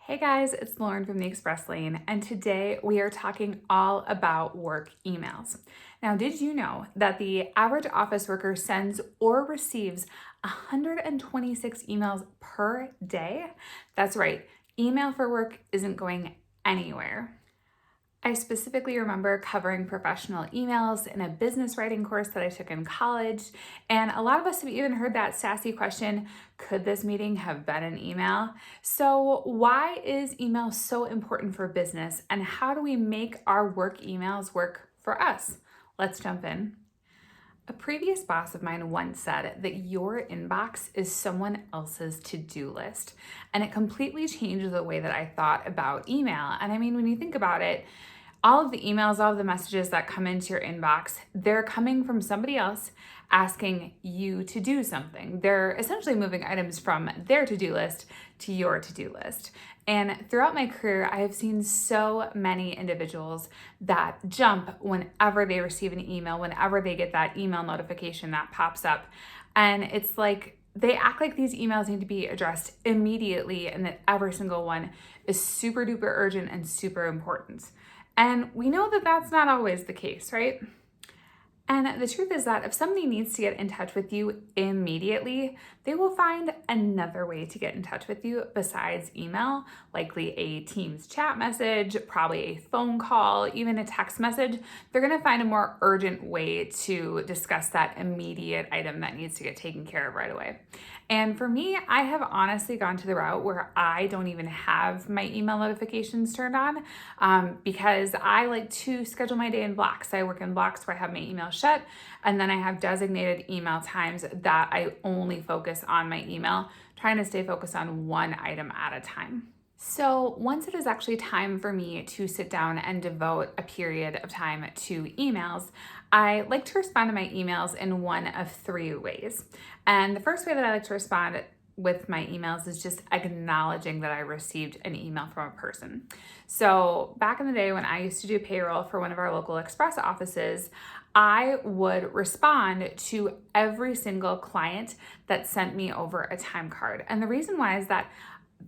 Hey guys, it's Lauren from the Express Lane, and today we are talking all about work emails. Now, did you know that the average office worker sends or receives 126 emails per day? That's right, email for work isn't going anywhere. I specifically remember covering professional emails in a business writing course that I took in college. And a lot of us have even heard that sassy question, could this meeting have been an email? So, why is email so important for business? And how do we make our work emails work for us? Let's jump in. A previous boss of mine once said that your inbox is someone else's to do list. And it completely changed the way that I thought about email. And I mean, when you think about it, all of the emails, all of the messages that come into your inbox, they're coming from somebody else asking you to do something. They're essentially moving items from their to do list to your to do list. And throughout my career, I have seen so many individuals that jump whenever they receive an email, whenever they get that email notification that pops up. And it's like they act like these emails need to be addressed immediately and that every single one is super duper urgent and super important. And we know that that's not always the case, right? And the truth is that if somebody needs to get in touch with you immediately, they will find another way to get in touch with you besides email, likely a Teams chat message, probably a phone call, even a text message. They're going to find a more urgent way to discuss that immediate item that needs to get taken care of right away. And for me, I have honestly gone to the route where I don't even have my email notifications turned on because I like to schedule my day in blocks. I work in blocks where I have my email shut, and then I have designated email times that I only focus on my email, trying to stay focused on one item at a time. So, once it is actually time for me to sit down and devote a period of time to emails, I like to respond to my emails in one of three ways. And the first way that I like to respond with my emails is just acknowledging that I received an email from a person. So, back in the day when I used to do payroll for one of our local express offices, I would respond to every single client that sent me over a time card. And the reason why is that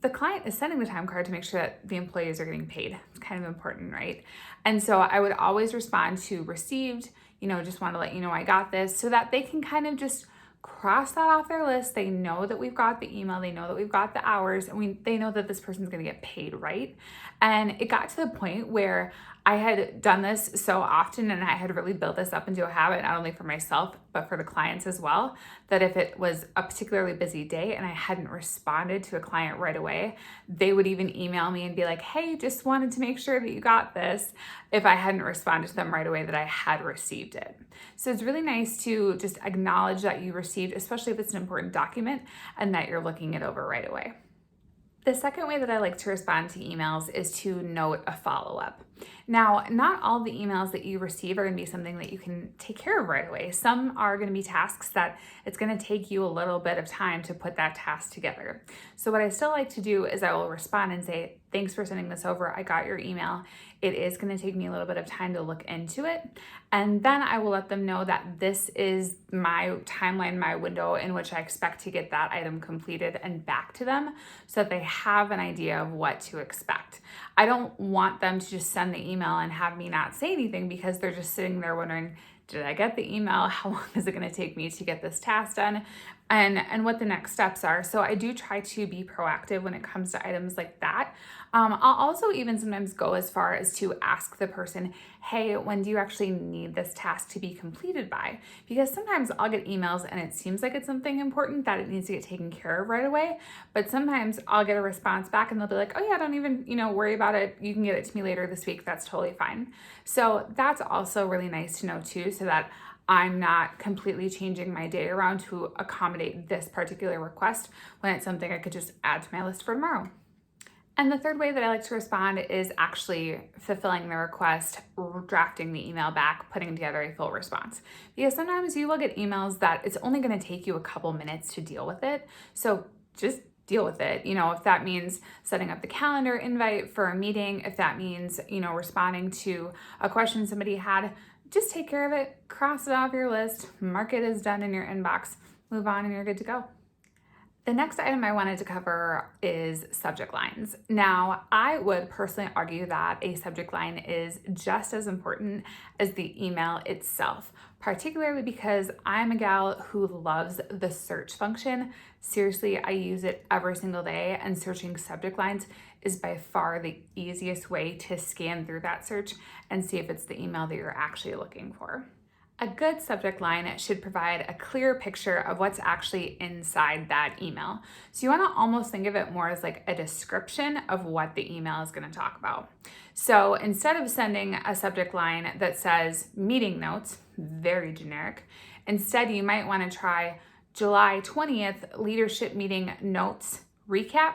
the client is sending the time card to make sure that the employees are getting paid. It's kind of important, right? And so I would always respond to received, just want to let you know I got this so that they can kind of just cross that off their list. They know that we've got the email, they know that we've got the hours, and they know that this person's going to get paid, right? And it got to the point where I had done this so often and I had really built this up into a habit, not only for myself, but for the clients as well, that if it was a particularly busy day and I hadn't responded to a client right away, they would even email me and be like, hey, just wanted to make sure that you got this, if I hadn't responded to them right away that I had received it. So it's really nice to just acknowledge that you received, especially if it's an important document and that you're looking it over right away. The second way that I like to respond to emails is to note a follow-up. Now, not all the emails that you receive are going to be something that you can take care of right away. Some are going to be tasks that it's going to take you a little bit of time to put that task together. So what I still like to do is I will respond and say, thanks for sending this over. I got your email. It is going to take me a little bit of time to look into it. And then I will let them know that this is my timeline, my window in which I expect to get that item completed and back to them so that they have an idea of what to expect. I don't want them to just send the email and have me not say anything because they're just sitting there wondering, did I get the email? How long is it going to take me to get this task done? And what the next steps are. So I do try to be proactive when it comes to items like that. I'll also even sometimes go as far as to ask the person, hey, when do you actually need this task to be completed by? Because sometimes I'll get emails and it seems like it's something important that it needs to get taken care of right away. But sometimes I'll get a response back and they'll be like, oh yeah, don't even, worry about it. You can get it to me later this week. That's totally fine. So that's also really nice to know too, so that I'm not completely changing my day around to accommodate this particular request when it's something I could just add to my list for tomorrow. And the third way that I like to respond is actually fulfilling the request, drafting the email back, putting together a full response. Because sometimes you will get emails that it's only going to take you a couple minutes to deal with it. So just deal with it. If that means setting up the calendar invite for a meeting, if that means, responding to a question somebody had, just take care of it, cross it off your list, mark it as done in your inbox, move on, and you're good to go. The next item I wanted to cover is subject lines. Now, I would personally argue that a subject line is just as important as the email itself, particularly because I'm a gal who loves the search function. Seriously, I use it every single day, and searching subject lines is by far the easiest way to scan through that search and see if it's the email that you're actually looking for. A good subject line should provide a clear picture of what's actually inside that email. So you want to almost think of it more as like a description of what the email is going to talk about. So instead of sending a subject line that says meeting notes, very generic, instead you might want to try July 20th leadership meeting notes recap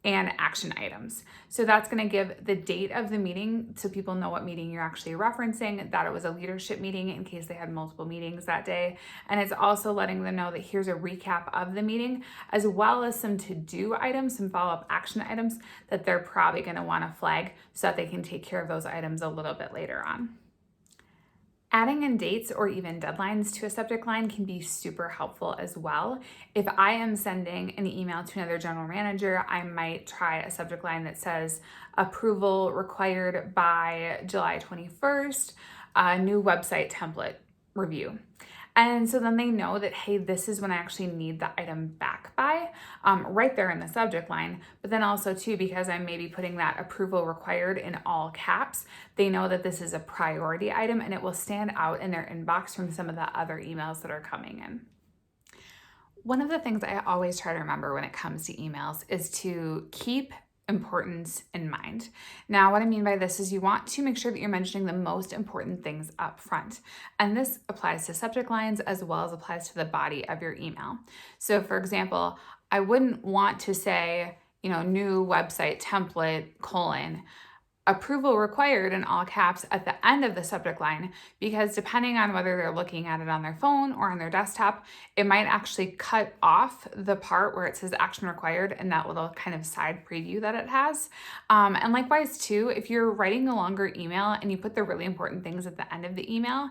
and action items. So that's going to give the date of the meeting so people know what meeting you're actually referencing, that it was a leadership meeting in case they had multiple meetings that day. And it's also letting them know that here's a recap of the meeting, as well as some to-do items, some follow-up action items that they're probably going to want to flag so that they can take care of those items a little bit later on. Adding in dates or even deadlines to a subject line can be super helpful as well. If I am sending an email to another general manager, I might try a subject line that says approval required by July 21st, a new website template review. And so then they know that, hey, this is when I actually need the item back by, right there in the subject line. But then also too, because I'm maybe putting that approval required in all caps, they know that this is a priority item and it will stand out in their inbox from some of the other emails that are coming in. One of the things I always try to remember when it comes to emails is to keep importance in mind. Now, what I mean by this is you want to make sure that you're mentioning the most important things up front. And this applies to subject lines as well as applies to the body of your email. So for example, I wouldn't want to say, new website template, approval required in all caps at the end of the subject line, because depending on whether they're looking at it on their phone or on their desktop, it might actually cut off the part where it says action required and that little kind of side preview that it has. And likewise too, if you're writing a longer email and you put the really important things at the end of the email,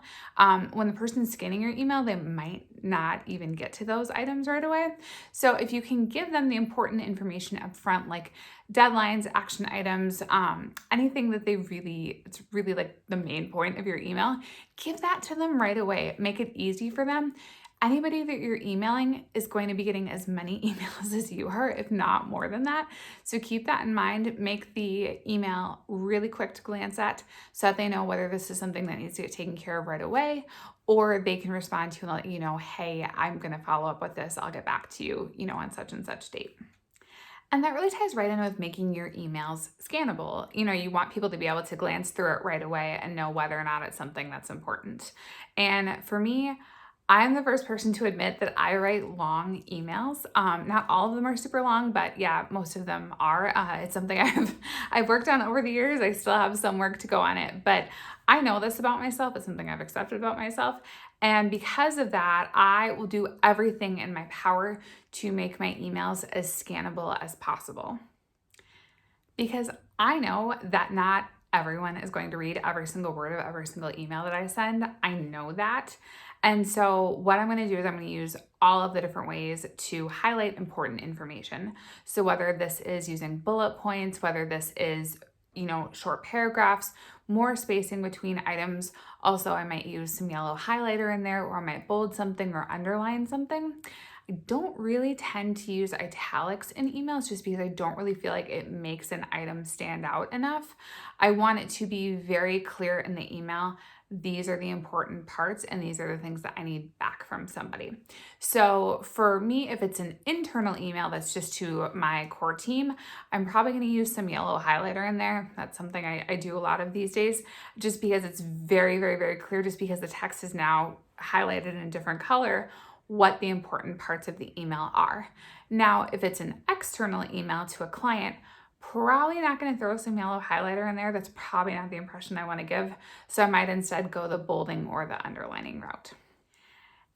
when the person's scanning your email, they might not even get to those items right away. So if you can give them the important information up front, like deadlines, action items, anything that it's really like the main point of your email, give that to them right away. Make it easy for them. Anybody that you're emailing is going to be getting as many emails as you are, if not more than that. So keep that in mind. Make the email really quick to glance at so that they know whether this is something that needs to get taken care of right away, or they can respond to and let you know, hey, I'm going to follow up with this. I'll get back to you, on such and such date. And that really ties right in with making your emails scannable. You want people to be able to glance through it right away and know whether or not it's something that's important. And for me, I'm the first person to admit that I write long emails. Not all of them are super long, but yeah, most of them are. It's something I've worked on over the years. I still have some work to go on it, but I know this about myself. It's something I've accepted about myself. And because of that, I will do everything in my power to make my emails as scannable as possible. Because I know that not everyone is going to read every single word of every single email that I send. I know that. And so what I'm going to do is I'm going to use all of the different ways to highlight important information. So whether this is using bullet points, whether this is, short paragraphs, more spacing between items. Also, I might use some yellow highlighter in there, or I might bold something or underline something. I don't really tend to use italics in emails just because I don't really feel like it makes an item stand out enough. I want it to be very clear in the email. These are the important parts and these are the things that I need back from somebody. So for me, if it's an internal email that's just to my core team, I'm probably going to use some yellow highlighter in there. That's something I do a lot of these days, just because it's very, very, very clear, just because the text is now highlighted in a different color, what the important parts of the email are. Now, if it's an external email to a client, probably not going to throw some yellow highlighter in there. That's probably not the impression I want to give. So I might instead go the bolding or the underlining route.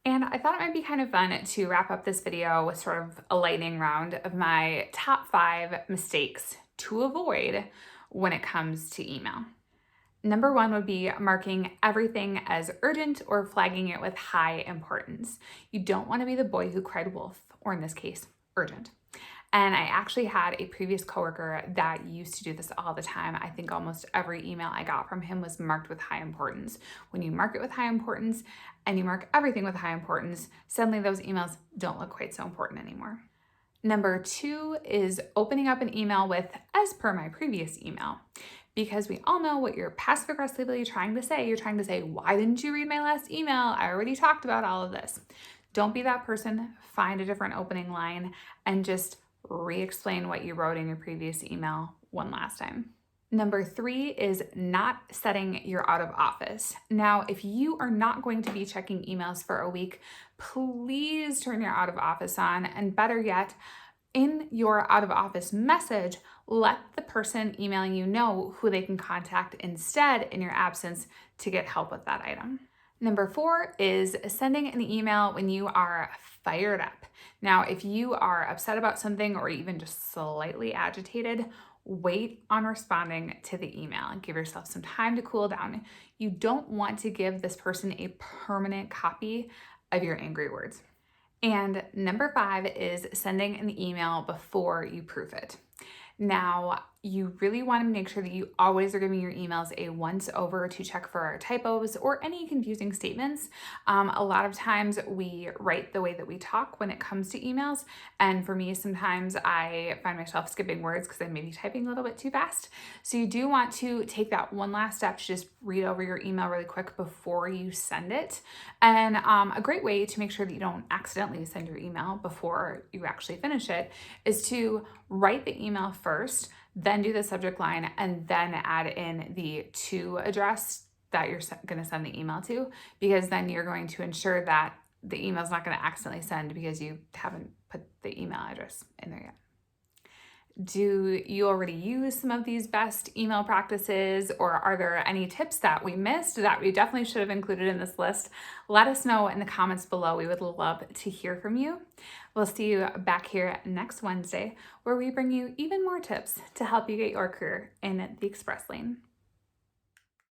And I thought it might be kind of fun to wrap up this video with sort of a lightning round of my top 5 mistakes to avoid when it comes to email. Number 1 would be marking everything as urgent or flagging it with high importance. You don't want to be the boy who cried wolf, or in this case, urgent. And I actually had a previous coworker that used to do this all the time. I think almost every email I got from him was marked with high importance. When you mark it with high importance and you mark everything with high importance, suddenly those emails don't look quite so important anymore. Number 2 is opening up an email with, as per my previous email, because we all know what you're passive aggressively trying to say. You're trying to say, why didn't you read my last email? I already talked about all of this. Don't be that person. Find a different opening line and just re-explain what you wrote in your previous email one last time. Number 3 is not setting your out of office. Now, if you are not going to be checking emails for a week, please turn your out of office on, and better yet, in your out of office message, let the person emailing you know who they can contact instead in your absence to get help with that item. Number 4 is sending an email when you are fired up. Now, if you are upset about something or even just slightly agitated, wait on responding to the email and give yourself some time to cool down. You don't want to give this person a permanent copy of your angry words. And number 5 is sending an email before you proof it. Now, you really want to make sure that you always are giving your emails a once over to check for typos or any confusing statements. A lot of times we write the way that we talk when it comes to emails. And for me, sometimes I find myself skipping words because I may be typing a little bit too fast. So you do want to take that one last step to just read over your email really quick before you send it. And a great way to make sure that you don't accidentally send your email before you actually finish it is to write the email first, then do the subject line, and then add in the to address that you're going to send the email to, because then you're going to ensure that the email is not going to accidentally send because you haven't put the email address in there yet. Do you already use some of these best email practices, or are there any tips that we missed that we definitely should have included in this list? Let us know in the comments below. We would love to hear from you. We'll see you back here next Wednesday, where we bring you even more tips to help you get your career in the Express Lane.